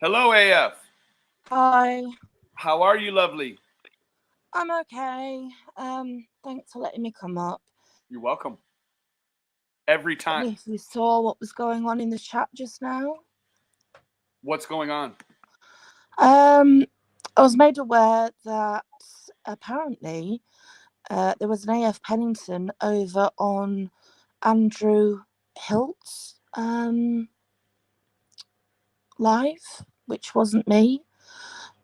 Hello, AF. Hi, How are you, lovely? I'm okay. Thanks for letting me come up. You're welcome. Every Don't time. know if you saw what was going on in the chat just now. What's going on? Um, I was made aware that apparently there was an AF Pennington over on Andrew Hilt's live, which wasn't me.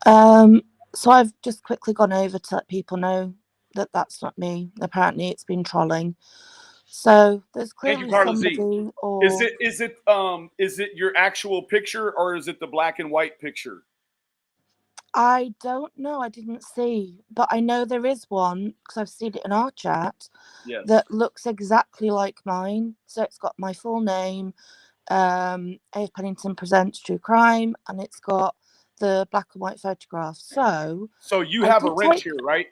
Um, so I've just quickly gone over to let people know that that's not me. Apparently, it's been trolling. So there's Thank you, clearly Carla Z. somebody, Is or it is it um is it your actual picture or is it the black and white picture? I don't know, I didn't see, but I know there is one because I've seen it in our chat Yes. that looks exactly like mine. So it's got my full name, A.F. Pennington Presents True Crime, and it's got the black and white photograph. So So you I have a did wrench take. here, right?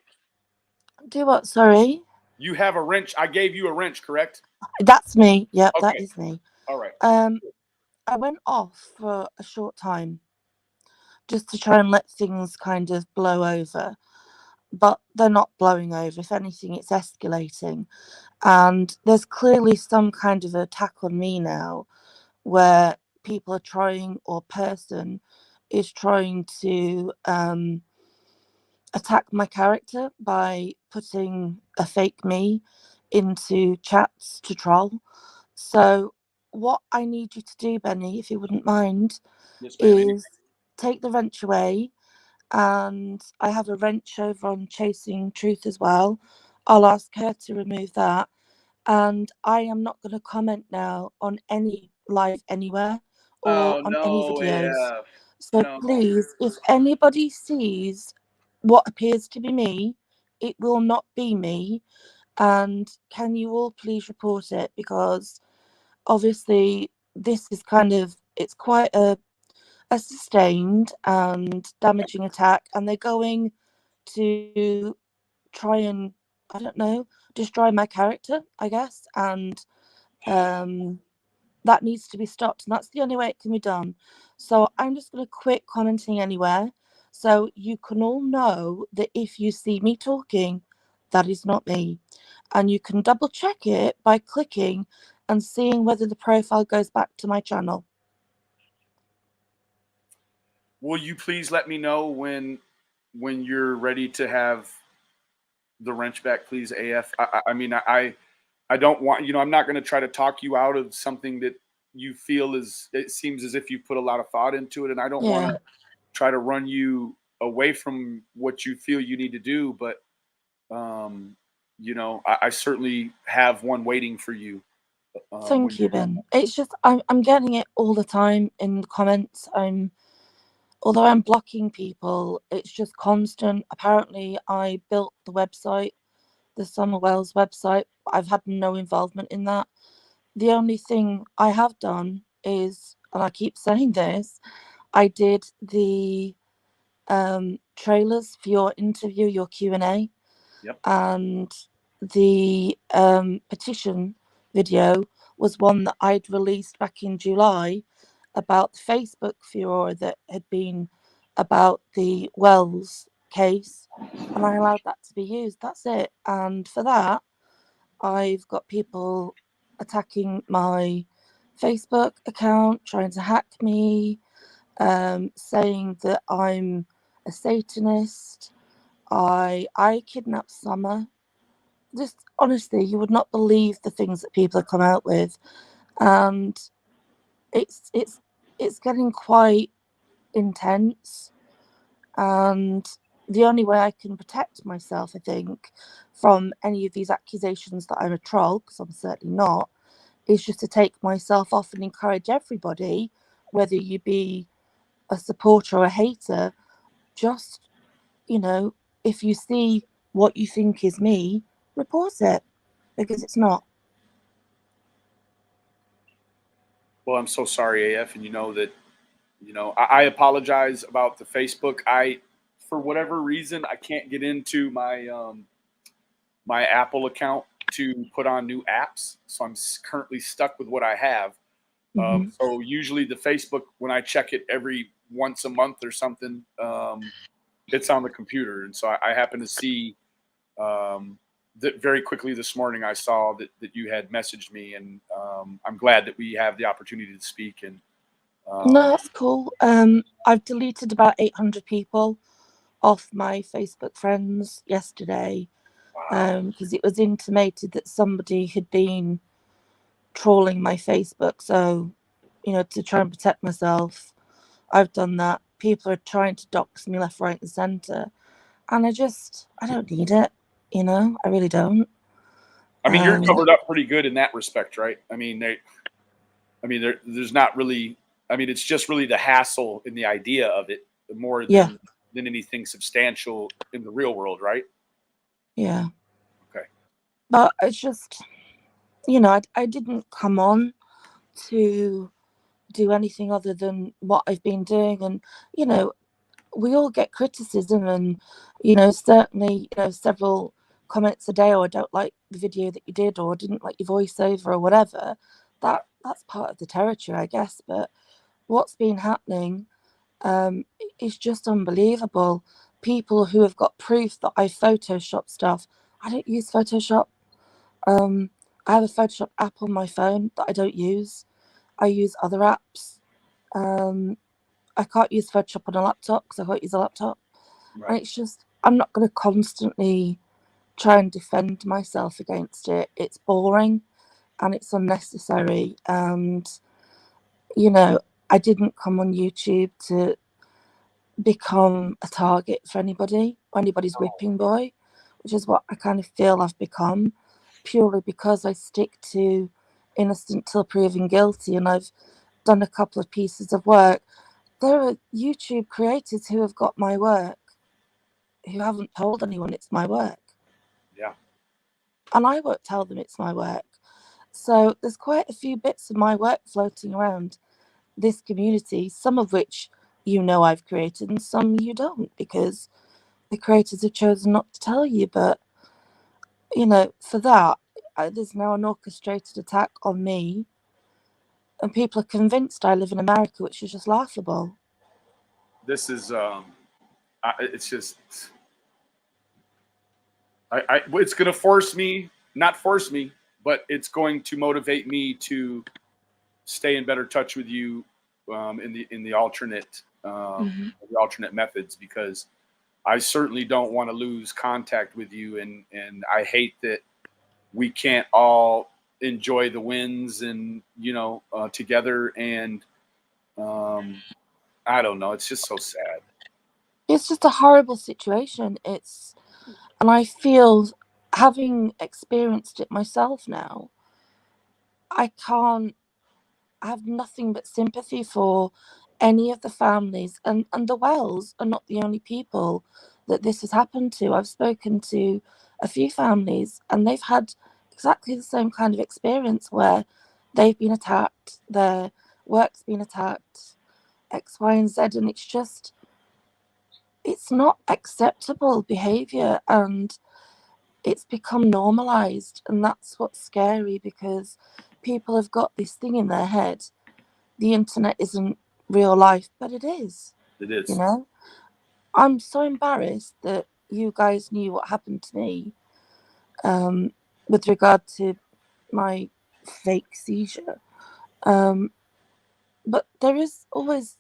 Do what? Sorry, You have a wrench. I gave you a wrench, correct? that's me. Yep, that Okay. is me. All right. Um, I went off for a short time just to try and let things kind of blow over, but they're not blowing over. If anything, it's escalating. And there's clearly some kind of attack on me now where people are trying, or person is trying to attack my character by putting a fake me into chats to troll. So, what I need you to do, Benny, if you wouldn't mind, Yes, ma'am. is take the wrench away, and I have a wrench over on Chasing Truth as well. I'll ask her to remove that. And I am not going to comment now on any live anywhere or Oh on any no, videos. AF. So No. please, if anybody sees what appears to be me, it will not be me. And can you all please report it? Because obviously, this is kind of, it's quite a sustained and damaging attack, and they're going to try and, I don't know, destroy my character, I guess, and um, that needs to be stopped, and that's the only way it can be done. So I'm just going to quit commenting anywhere, so you can all know that if you see me talking, that is not me, and you can double check it by clicking and seeing whether the profile goes back to my channel. Will you please let me know when you're ready to have the wrench back, please, AF? I mean, I don't want, I'm not going to try to talk you out of something that you feel is, it seems as if you put a lot of thought into it. And I don't want Yeah. to try to run you away from what you feel you need to do. But, um, I certainly have one waiting for you. When Thank you, Ben. It's just I'm getting it all the time in the comments. Although I'm blocking people, it's just constant. Apparently, I built the website, the Summer Wells website. I've had no involvement in that. The only thing I have done is, and I keep saying this, I did the trailers for your interview, your Q&A, Yep. and the petition video was one that I'd released back in July about the Facebook furor that had been about the Wells case, and I allowed that to be used. That's it. And for that, I've got people attacking my Facebook account, trying to hack me, saying that I'm a Satanist. I kidnapped Summer. Just honestly, you would not believe the things that people have come out with, and it's it's it's getting quite intense. And the only way I can protect myself, I think, from any of these accusations that I'm a troll, because I'm certainly not, is just to take myself off and encourage everybody, whether you be a supporter or a hater, just, you know, if you see what you think is me, report it, because it's not. Well, I'm so sorry, AF, and you know that, I apologize about the Facebook. For whatever reason, I can't get into my Apple account to put on new apps, so I'm currently stuck with what I have. Mhm. So usually the Facebook, when I check it every once a month or something, it's on the computer. And so I happen to see that very quickly this morning. I saw that you had messaged me, and I'm glad that we have the opportunity to speak. And No, that's cool. I've deleted about 800 people off my Facebook friends yesterday wow, because it was intimated that somebody had been trolling my Facebook. So, to try and protect myself, I've done that. People are trying to dox me left, right, and centre. And I don't need it. I really don't. I mean, you're Um, covered up pretty good in that respect, right? I mean, there's not really. I mean, it's just really the hassle and the idea of it more yeah, than anything substantial in the real world, right? yeah. Okay. But it's just, I didn't come on to do anything other than what I've been doing. And, you know, we all get criticism and, certainly, several comments a day, or I don't like the video that you did, or I didn't like your voiceover or whatever. Yeah. That's part of the territory, I guess. But what's been happening is just unbelievable. People who have got proof that I Photoshop stuff. I don't use Photoshop. Um, I have a Photoshop app on my phone that I don't use. I use other apps. Um, I can't use Photoshop on a laptop because I can't use a laptop. And Right. it's just, I'm not going to constantly try and defend myself against it. It's boring and it's unnecessary. And, you know, I didn't come on YouTube to become a target for anybody or anybody's whipping boy, which is what I kind of feel I've become purely because I stick to innocent till proven guilty and I've done a couple of pieces of work. There are YouTube creators who have got my work who haven't told anyone it's my work, Yeah. and I won't tell them it's my work. So there's quite a few bits of my work floating around this community, some of which I've created and some you don't because the creators have chosen not to tell you. But for that, there's now an orchestrated attack on me, and people are convinced I live in America, which is just laughable. This is it's just it's going to force me, not force me, but it's going to motivate me to stay in better touch with you in Hmm. the alternate methods, because I certainly don't want to lose contact with you, and I hate that we can't all enjoy the wins and together. And I don't know, it's just so sad. It's just a horrible situation. And I feel, having experienced it myself now, I can't I have nothing but sympathy for any of the families, and the Wells are not the only people that this has happened to. I've spoken to a few families and they've had exactly the same kind of experience where they've been attacked, their work's been attacked, X, Y, and Z, and it's not acceptable behavior, and it's become normalized, and that's what's scary because people have got this thing in their head. The internet isn't real life, but it is. It you is. know I'm so embarrassed that you guys knew what happened to me, um, with regard to my fake seizure. um, but there is always,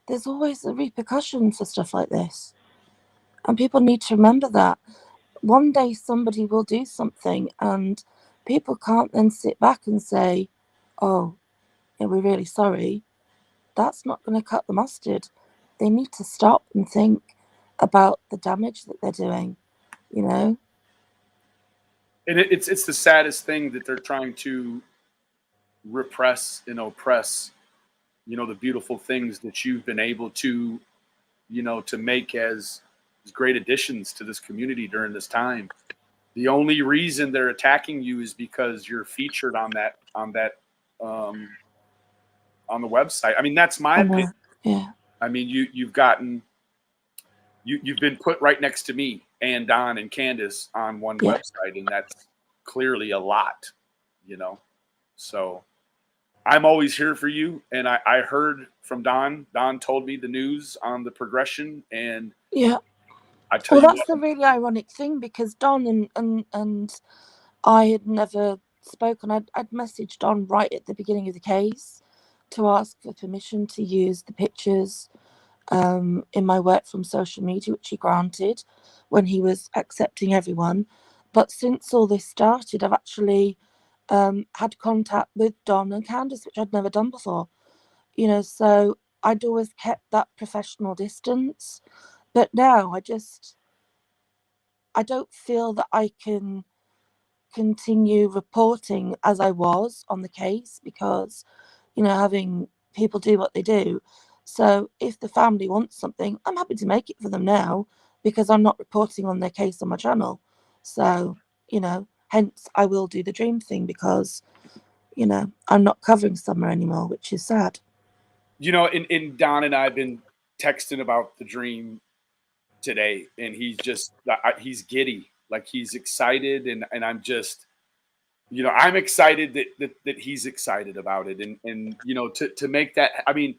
there's always a repercussion for stuff like this, and people need to remember that one day somebody will do something, and people can't then sit back and say, oh, yeah, we're really sorry. That's not going to cut the mustard. They need to stop and think about the damage that they're doing, you know? And it's the saddest thing that they're trying to repress and oppress, the beautiful things that you've been able to, to make as great additions to this community during this time. The only reason they're attacking you is because you're featured um, on the website. I mean, that's my I opinion. know. Yeah. I mean, you've been put right next to me and Don and Candace on one Yeah. website, and that's clearly a lot, you know. So I'm always here for you. And I heard from Don. Don told me the news on the progression, and Yeah. I tell Well, you that's what, the really ironic thing, because Don and I had never spoken. I'd messaged Don right at the beginning of the case to ask for permission to use the pictures in my work from social media, which he granted when he was accepting everyone. But since all this started, I've actually had contact with Don and Candice, which I'd never done before. So I'd always kept that professional distance. But now I don't feel that I can continue reporting as I was on the case, because, having people do what they do. So if the family wants something, I'm happy to make it for them now, because I'm not reporting on their case on my channel. So, hence I will do the dream thing, because, I'm not covering summer anymore, which is sad. and Don and I have been texting about the dream today, and he's giddy, like he's excited, and I'm just, I'm excited that he's excited about it, and to make that, I mean,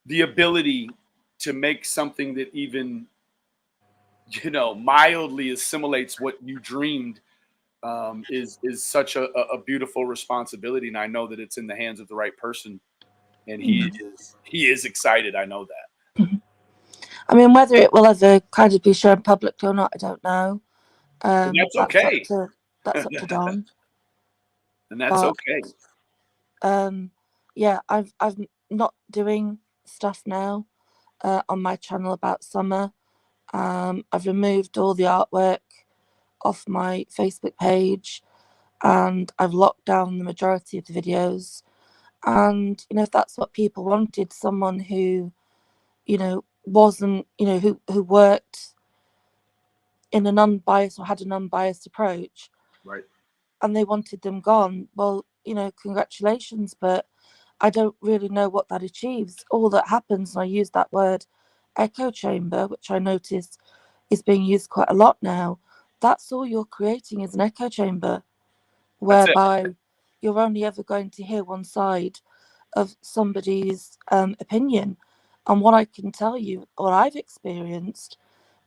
the ability to make something that even mildly assimilates what you dreamed, is such a beautiful responsibility, and I know that it's in the hands of the right person, and he is excited. I know that. I mean, whether it will ever kind of be shown publicly or not, I don't know. And that's That's up okay. to Don. And that's But okay. yeah, I'm not doing stuff now on my channel about summer. I've removed all the artwork off my Facebook page, and I've locked down the majority of the videos. And if that's what people wanted, someone who wasn't, who worked in an unbiased or had an unbiased approach, Right. and they wanted them gone, well, congratulations, but I don't really know what that achieves. All that happens, and I use that word echo chamber, which I notice is being used quite a lot now. That's all you're creating, is an echo chamber, That's it. whereby you're only ever going to hear one side of somebody's opinion. And what I can tell you, what I've experienced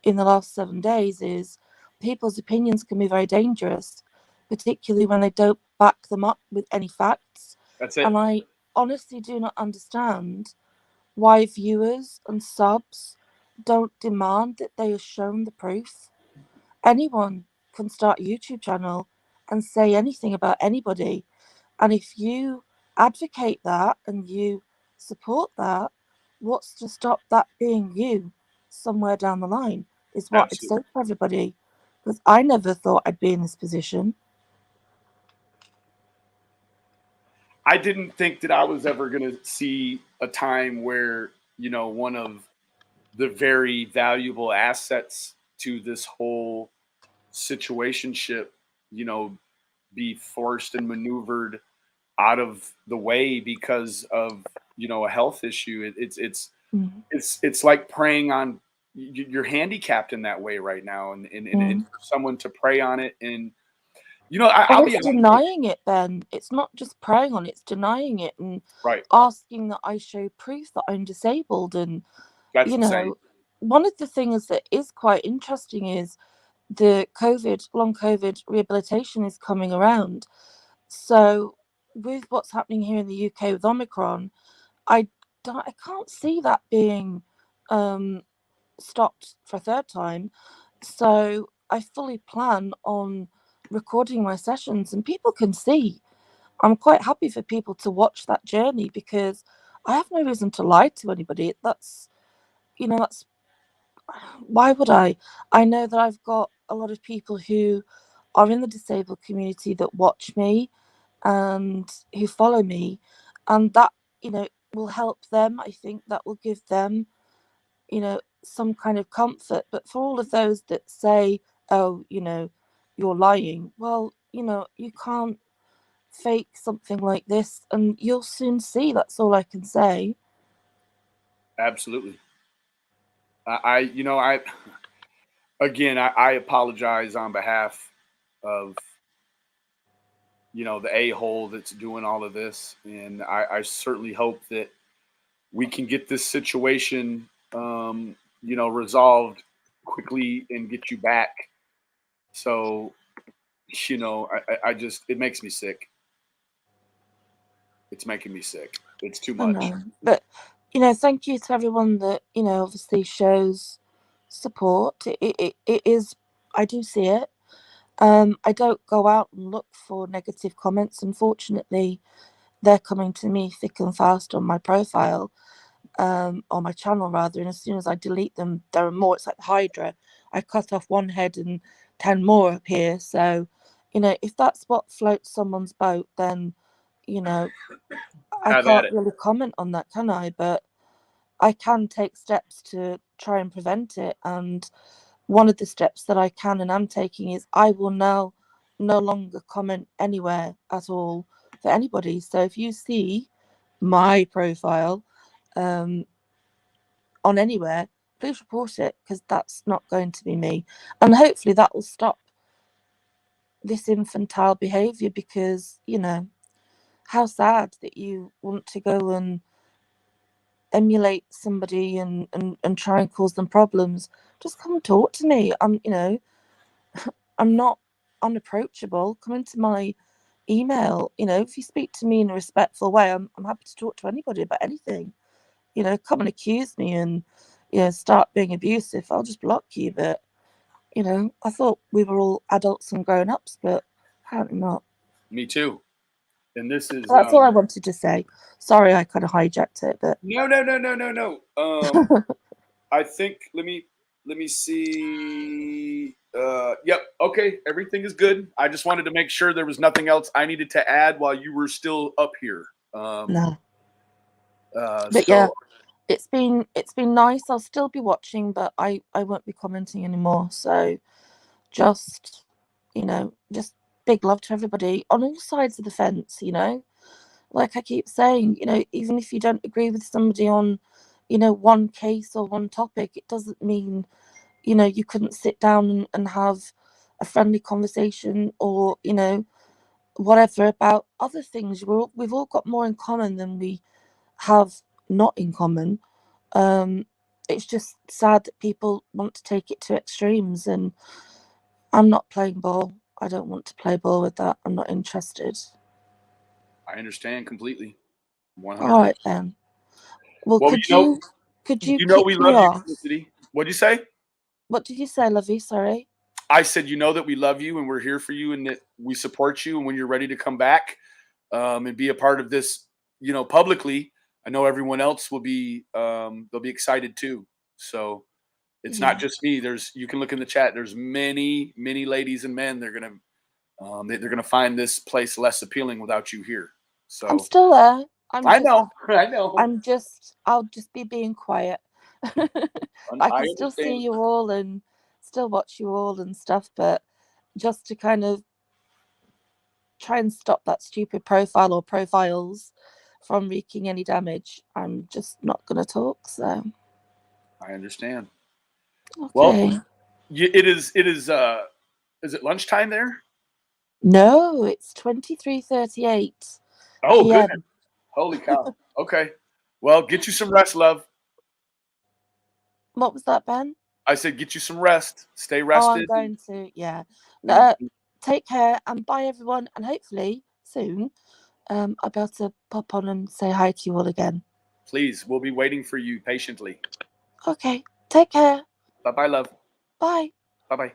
in the last 7 days, is people's opinions can be very dangerous, particularly when they don't back them up with any facts. That's it. And I honestly do not understand why viewers and subs don't demand that they are shown the proof. Anyone can start a YouTube channel and say anything about anybody. And if you advocate that and you support that, what's to stop that being you somewhere down the line, is what I'd say Absolutely. to everybody. Because I never thought I'd be in this position. I didn't think that I was ever going to see a time where, one of the very valuable assets to this whole situationship, you know, be forced and maneuvered out of the way because of, a health issue. Mm. It's like preying on, you're handicapped in that way right now, and Mm. for someone to prey on it, and Well, I'll be it's honest with denying it, Ben. It's not just preying on it, it's denying it, and you. Right. asking that I show proof that I'm disabled. And, That's you insane. know, one of the things that is quite interesting is the long COVID rehabilitation is coming around. So, with what's happening here in the UK with Omicron, I I can't see that being um, stopped for a third time. So I fully plan on recording my sessions, and people can see. I'm quite happy for people to watch that journey, because I have no reason to lie to anybody. That's why would I? I know that I've got a lot of people who are in the disabled community that watch me and who follow me, and that, will help them. I think that will give them, some kind of comfort. But for all of those that say, oh, you're lying, well, you can't fake something like this, and you'll soon see. That's all I can say. Absolutely. I again, I apologize on behalf of the a-hole that's doing all of this. And I certainly hope that we can get this situation, resolved quickly and get you back. So, I just, it makes me sick. It's making me sick. It's too I much. know, but thank you to everyone that obviously shows support. It is. I do see it. I don't go out and look for negative comments. Unfortunately, they're coming to me thick and fast on my profile, on my channel rather. And as soon as I delete them, there are more. It's like Hydra. I cut off one head and 10 more appear. So, if that's what floats someone's boat, then I Have at can't it. really comment on that, can I? But I can take steps to try and prevent it. And one of the steps that I can and am taking is I will now no longer comment anywhere at all for anybody. So if you see my profile on anywhere, please report it, because that's not going to be me. And hopefully that will stop this infantile behaviour, because, how sad that you want to go and emulate somebody and try and cause them problems. Just come and talk to me. I'm not unapproachable. Come into my email. If you speak to me in a respectful way, I'm happy to talk to anybody about anything. Come and accuse me and start being abusive, I'll just block you. But I thought we were all adults and grown ups, but apparently not. Me too. And this is That's all I wanted to say. Sorry, I kind of hijacked it, but no. I think let me see. Yep. Okay. Everything is good. I just wanted to make sure there was nothing else I needed to add while you were still up here. no. But So yeah, it's been nice. I'll still be watching, but I won't be commenting anymore. So just just big love to everybody on all sides of the fence. Like I keep saying, even if you don't agree with somebody on one case or one topic, it doesn't mean you couldn't sit down and have a friendly conversation, or whatever, about other things. We've all got more in common than we have not in common. It's just sad that people want to take it to extremes, and I'm not playing ball. I don't want to play ball with that. I'm not interested. I understand completely. 100%. All right then. Well, Well, could you we kick me love you, off? Felicity. What'd you say? What did you say, Lovey? Sorry. I said, that we love you and we're here for you and that we support you. And when you're ready to come back and be a part of this, publicly, I know everyone else will be, they'll be excited too. So it's not just me. You can look in the chat. There's many, many ladies and men. They're gonna find this place less appealing without you here. So I'm still there. I know. I'll just be being quiet. I I can still see understand. you all and still watch you all and stuff, but just to kind of try and stop that stupid profile or profiles from wreaking any damage, I'm just not going to talk. So I understand. okay. Well, it is. Is it lunchtime there? No, it's 23:38 Oh, p.m. goodness. Holy cow. Okay. Well, get you some rest, love. What was that, Ben? I said, get you some rest. Stay Oh, I'm rested. going to, yeah. And Take care and bye, everyone. And hopefully soon, I'll be able to pop on and say hi to you all again. please, we'll be waiting for you patiently. Okay. Take care. Bye bye, love. Bye. Bye bye.